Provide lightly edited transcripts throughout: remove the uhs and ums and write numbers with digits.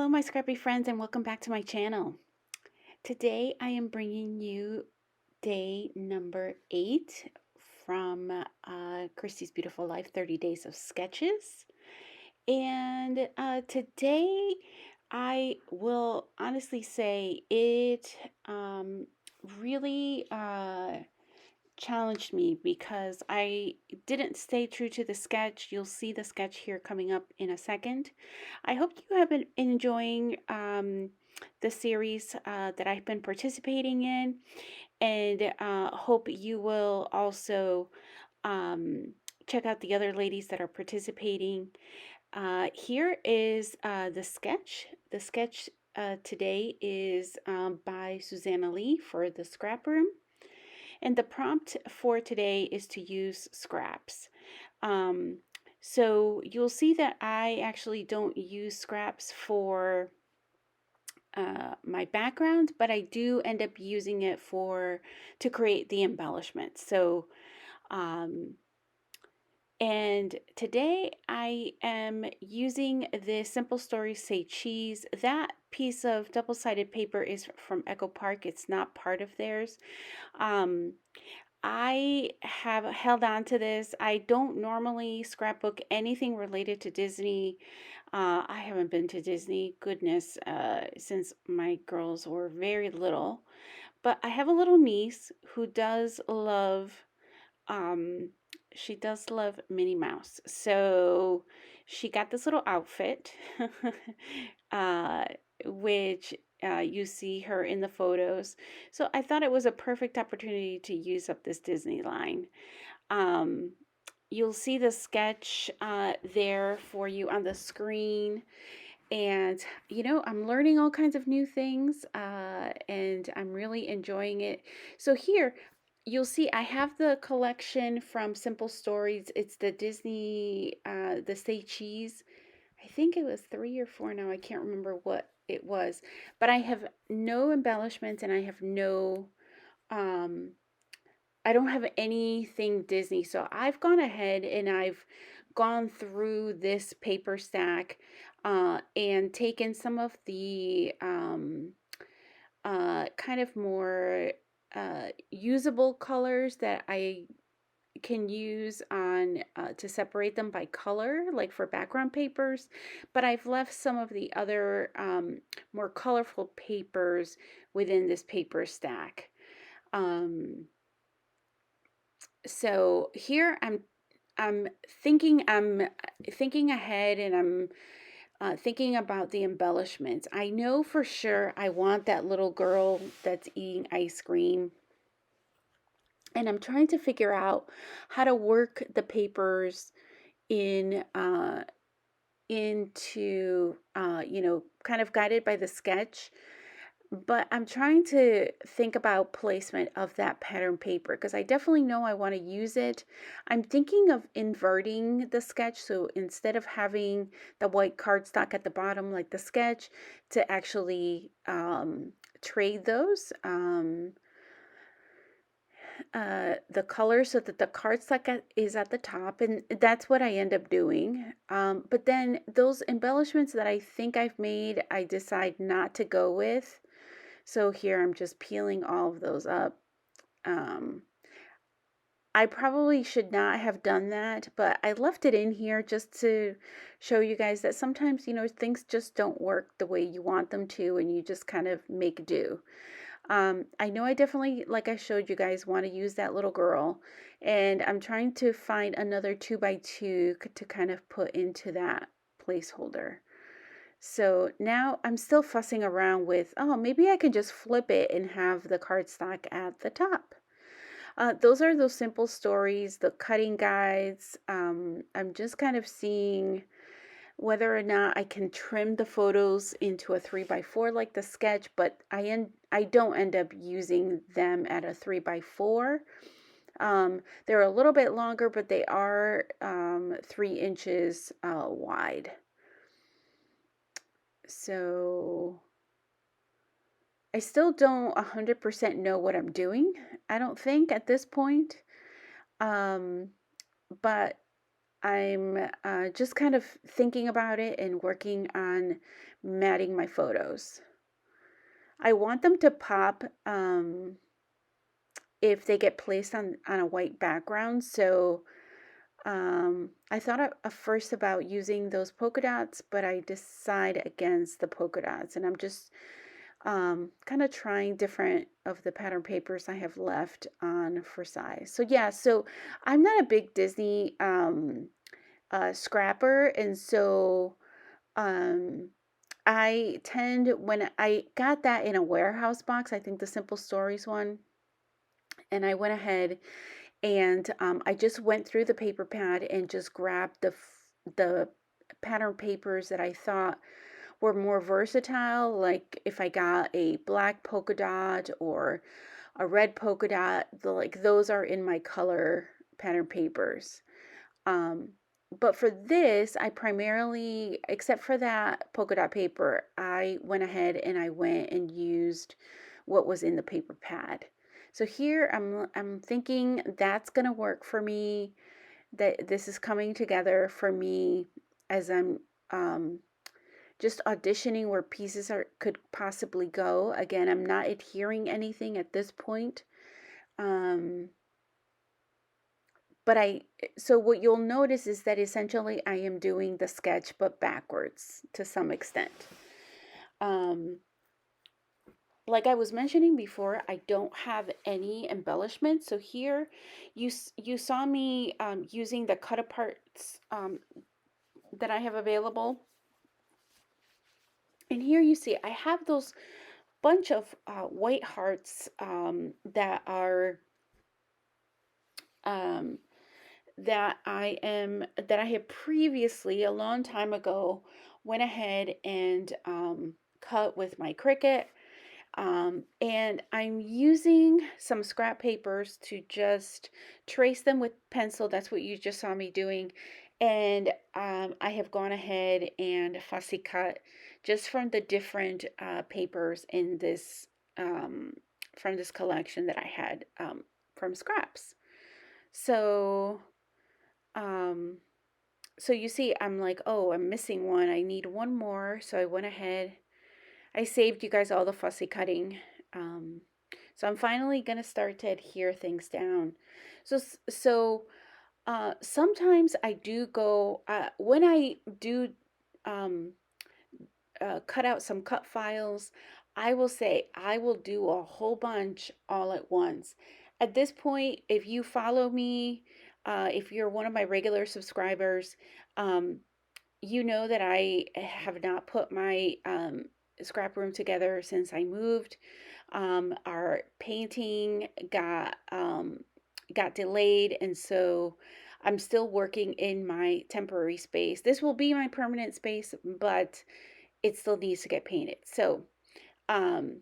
my scrappy friends, and welcome back to my channel. Today, I am bringing you day number 8 from Christy's Beautiful Life 30 Days of Sketches. And today, I will honestly say it really challenged me because I didn't stay true to the sketch. You'll see the sketch here coming up in a second. I hope you have been enjoying the series that I've been participating in, and hope you will also um, check out the other ladies that are participating. Here is the sketch. The sketch today is by Susanna Lee for the Scrap Room. And the prompt for today is to use scraps. Um, so you'll see that I actually don't use scraps for my background, but I do end up using it to create the embellishment. So um, and today I am using the Simple Stories Say Cheese. That piece of double-sided paper is from Echo Park. It's not part of theirs. Um, I have held on to this. I don't normally scrapbook anything related to Disney. I haven't been to Disney, goodness, since my girls were very little. But I have a little niece who does love, um, she does love Minnie Mouse. So she got this little outfit, uh, which you see her in the photos. So I thought it was a perfect opportunity to use up this Disney line. Um, you'll see the sketch there for you on the screen. And, I'm learning all kinds of new things and I'm really enjoying it. So here, you'll see I have the collection from Simple Stories. It's the Disney, the Say Cheese. I think it was 3 or 4 now. I can't remember what it was. But I have no embellishments and um, I don't have anything Disney. So I've gone ahead and I've gone through this paper stack and taken some of the kind of more usable colors that I can use on to separate them by color, like for background papers, but I've left some of the other more colorful papers within this paper stack. Um, so here I'm thinking ahead, and I'm thinking about the embellishments. I know for sure I want that little girl that's eating ice cream, and I'm trying to figure out how to work the papers in into kind of guided by the sketch. But I'm trying to think about placement of that pattern paper because I definitely know I want to use it. I'm thinking of inverting the sketch. So instead of having the white cardstock at the bottom like the sketch, to actually trade those the colors so that the cardstock is at the top, and that's what I end up doing. But then those embellishments that I think I've made, I decide not to go with. So here I'm just peeling all of those up. Um, I probably should not have done that, but I left it in here just to show you guys that sometimes, things just don't work the way you want them to, and you just kind of make do. I know I definitely, like I showed you guys, want to use that little girl, and I'm trying to find another 2x2 to kind of put into that placeholder. So now I'm still fussing around with, oh, maybe I can just flip it and have the cardstock at the top. Those are those simple stories, the cutting guides. I'm just kind of seeing whether or not I can trim the photos into a 3x4 like the sketch, but I don't end up using them at a 3x4. They're a little bit longer, but they are 3 inches wide. So I still don't 100% know what I'm doing, I don't think, at this point. But I'm just kind of thinking about it and working on matting my photos. I want them to pop if they get placed on a white background. So I thought at first about using those polka dots, but I decide against the polka dots. And I'm just kind of trying different of the pattern papers I have left on for size. So yeah, so I'm not a big Disney scrapper, and so um, I tend, when I got that in a warehouse box, I think the Simple Stories one, and I went ahead and I just went through the paper pad and just grabbed the pattern papers that I thought were more versatile. Like if I got a black polka dot or a red polka dot, like those are in my color pattern papers. Um, but for this, I primarily, except for that polka dot paper, I went ahead and I went and used what was in the paper pad. So here I'm thinking that's gonna work for me. That this is coming together for me as I'm um, just auditioning where pieces are could possibly go. Again, I'm not adhering anything at this point. Um, but so what you'll notice is that essentially I am doing the sketch but backwards to some extent. Um, like I was mentioning before, I don't have any embellishments. So here you saw me using the cut aparts that I have available. And here you see I have those bunch of white hearts um, that I had previously a long time ago went ahead and cut with my Cricut. And I'm using some scrap papers to just trace them with pencil. That's what you just saw me doing. And I have gone ahead and fussy cut just from the different papers in this from this collection that I had from scraps. So um, so you see, I'm like, oh, I'm missing one. I need one more. So I went ahead. I saved you guys all the fussy cutting. Um, so I'm finally gonna start to adhere things down. So sometimes I do go when I do um, cut out some cut files. I will say I will do a whole bunch all at once. At this point, if you follow me, if you're one of my regular subscribers, um, you know that I have not put my scrap room together since I moved. Our painting got delayed, and so I'm still working in my temporary space. This will be my permanent space, but it still needs to get painted. So, um,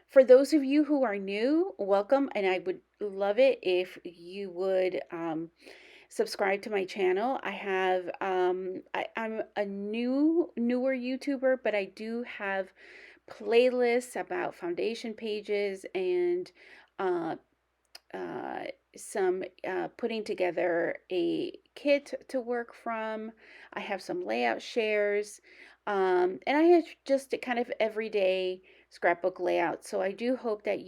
for those of you who are new, welcome, and I would love it if you would subscribe to my channel. I'm a newer YouTuber, but I do have playlists about foundation pages and uh, uh, some putting together a kit to work from. I have some layout shares, and I have just a kind of everyday scrapbook layout. So I do hope that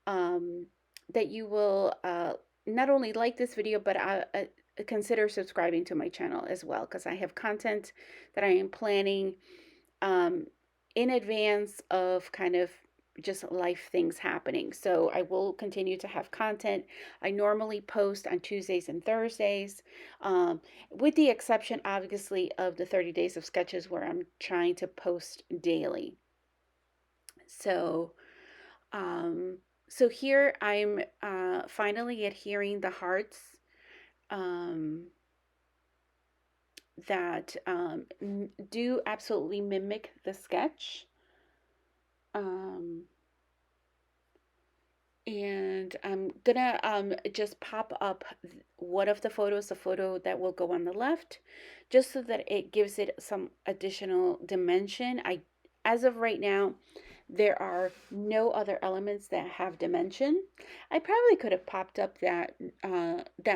um, you will not only like this video, but consider subscribing to my channel as well, because I have content that I am planning um, in advance of kind of just life things happening. So I will continue to have content. I normally post on Tuesdays and Thursdays, with the exception, obviously, of the 30 days of sketches where I'm trying to post daily. So, um, so here I'm finally adhering the hearts um, that do absolutely mimic the sketch. Um, and I'm gonna just pop up one of the photos, the photo that will go on the left, just so that it gives it some additional dimension. As of right now, There are no other elements that have dimension. I probably could have popped up that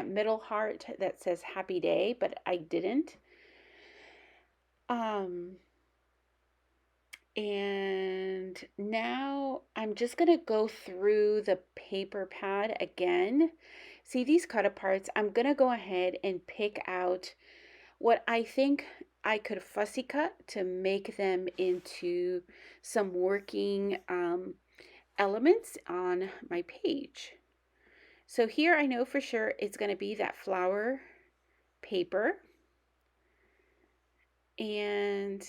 middle heart that says happy day, but I didn't. Um, and now I'm just gonna go through the paper pad again. See these cut aparts? I'm gonna go ahead and pick out what I think I could fussy cut to make them into some working elements on my page. So here I know for sure it's going to be that flower paper, and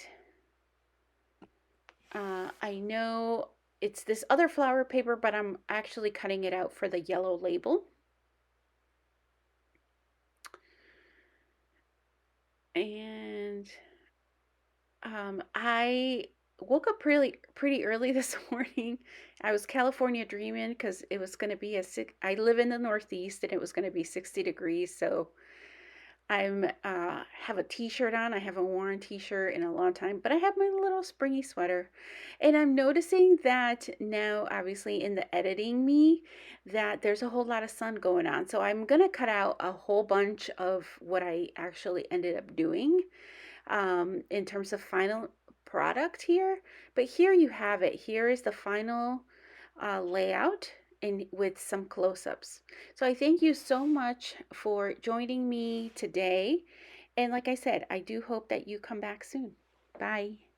I know it's this other flower paper, but I'm actually cutting it out for the yellow label. And I woke up pretty early this morning. I was California dreaming because it was going to be I live in the Northeast and it was going to be 60 degrees. So I'm have a t-shirt on. I haven't worn a t-shirt in a long time, but I have my little springy sweater. And I'm noticing that now, obviously in the editing me, that there's a whole lot of sun going on. So I'm gonna cut out a whole bunch of what I actually ended up doing in terms of final product here. But here you have it. Here is the final layout and with some close-ups. So I thank you so much for joining me today. And like I said, I do hope that you come back soon. Bye.